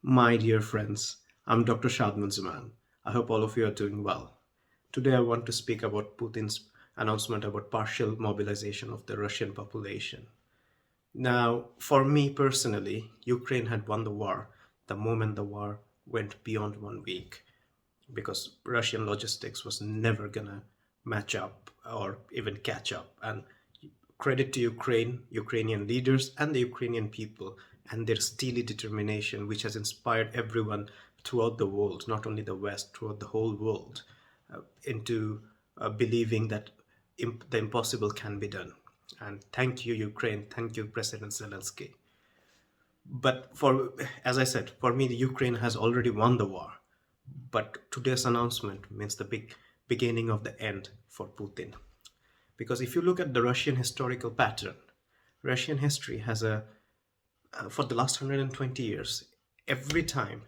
My dear friends, I'm Dr. Shadman Zaman. I hope all of you are doing well. Today I want to speak about Putin's announcement about partial mobilization of the Russian population. Now, for me personally, Ukraine had won the war the moment the war went beyond 1 week because Russian logistics was never gonna match up or even catch up. And credit to Ukraine, Ukrainian leaders, and the Ukrainian people and their steely determination, which has inspired everyone throughout the world, not only the West, throughout the whole world, into believing that the impossible can be done. And thank you, Ukraine. Thank you, President Zelensky. But as I said, for me, the Ukraine has already won the war. But today's announcement means the beginning of the end for Putin. Because if you look at the Russian historical pattern, Russian history has for the last 120 years, every time,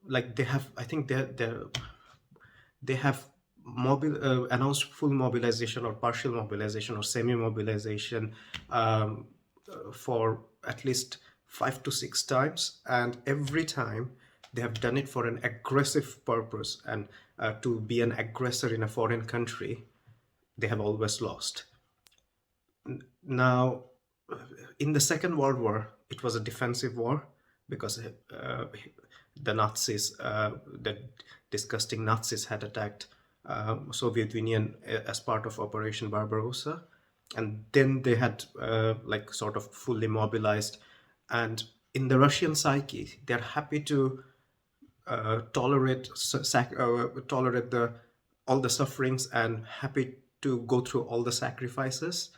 like they have, I think they have announced full mobilization or partial mobilization or semi-mobilization for at least 5 to 6 times, and every time they have done it for an aggressive purpose and to be an aggressor in a foreign country. They have always lost. Now, in the Second World War, it was a defensive war because the Nazis, the disgusting Nazis, had attacked Soviet Union as part of Operation Barbarossa, and then they had like sort of fully mobilized. And in the Russian psyche, they're happy to tolerate tolerate the all the sufferings and happy to go through all the sacrifices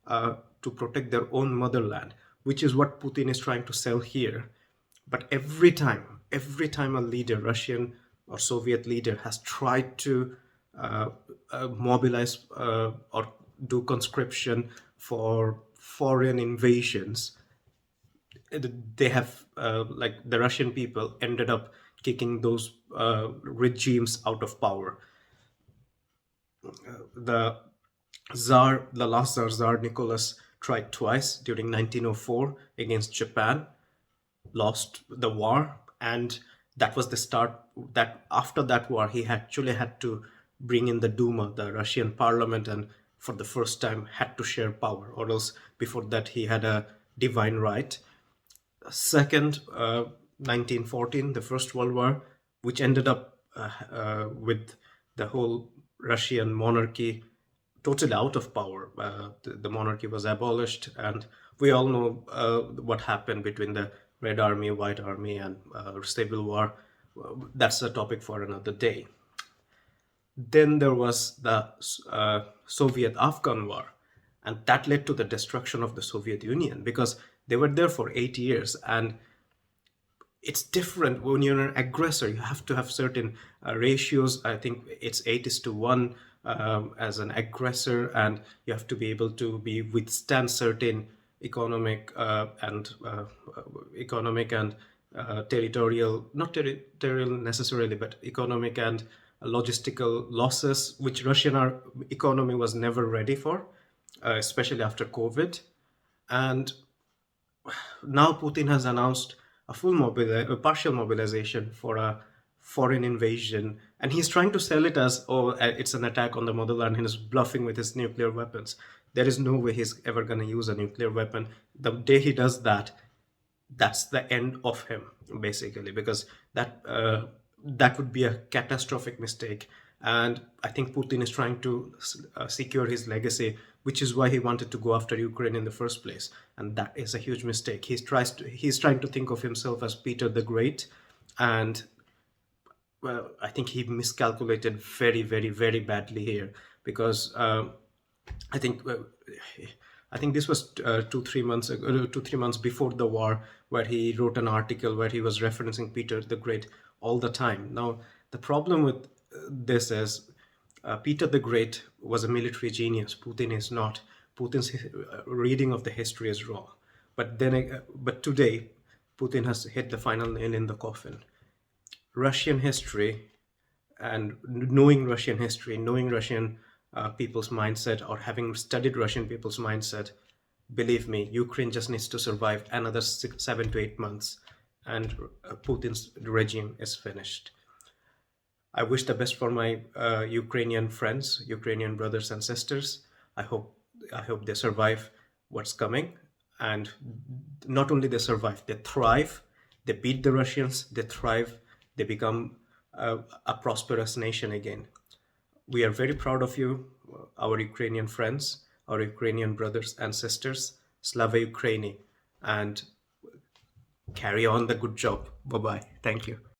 to protect their own motherland, which is what Putin is trying to sell here. But every time a leader, Russian or Soviet leader, has tried to mobilize or do conscription for foreign invasions, they have like the Russian people ended up kicking those regimes out of power. The the last Tsar Nicholas, tried twice during 1904 against Japan, lost the war, and that was the start. That after that war, he actually had to bring in the Duma, the Russian parliament, and for the first time had to share power, or else before that he had a divine right. Second, 1914, the First World War, which ended up with the whole Russian monarchy totally out of power. The monarchy was abolished, and we all know what happened between the Red Army, White Army, and Civil War. That's a topic for another day. Then there was the Soviet-Afghan War, and that led to the destruction of the Soviet Union because they were there for 8 years, and it's different when you're an aggressor. You have to have certain ratios. I think it's 8:1 as an aggressor, and you have to be able to be withstand certain economic and territorial, not territorial necessarily, but economic and logistical losses, which Russian economy was never ready for, especially after COVID. And now Putin has announced a partial mobilization for a foreign invasion, and he's trying to sell it as, oh, it's an attack on the motherland, and he's bluffing with his nuclear weapons. There is no way he's ever going to use a nuclear weapon. The day he does that, that's the end of him, basically, because that would be a catastrophic mistake. And I think Putin is trying to secure his legacy, which is why he wanted to go after Ukraine in the first place. And that is a huge mistake. He's trying to think of himself as Peter the Great, and well, I think he miscalculated very, very, very badly here because I think I think this was 2 3 months ago, 2 3 months before the war, where he wrote an article where he was referencing Peter the Great all the time. Now, the problem with this is Peter the Great was a military genius. Putin is not. Putin's reading of the history is wrong. But today, Putin has hit the final nail in the coffin. Russian history and knowing Russian history, knowing Russian people's mindset, or having studied Russian people's mindset, believe me, Ukraine just needs to survive another 7 to 8 months. and Putin's regime is finished. I wish the best for my Ukrainian friends, Ukrainian brothers and sisters. I hope I hope they survive what's coming, and not only they survive, they thrive. They beat the Russians. They thrive. They become a prosperous nation again. We are very proud of you, our Ukrainian friends, our Ukrainian brothers and sisters. Slava Ukraini, and carry on the good job. Bye bye. Thank you.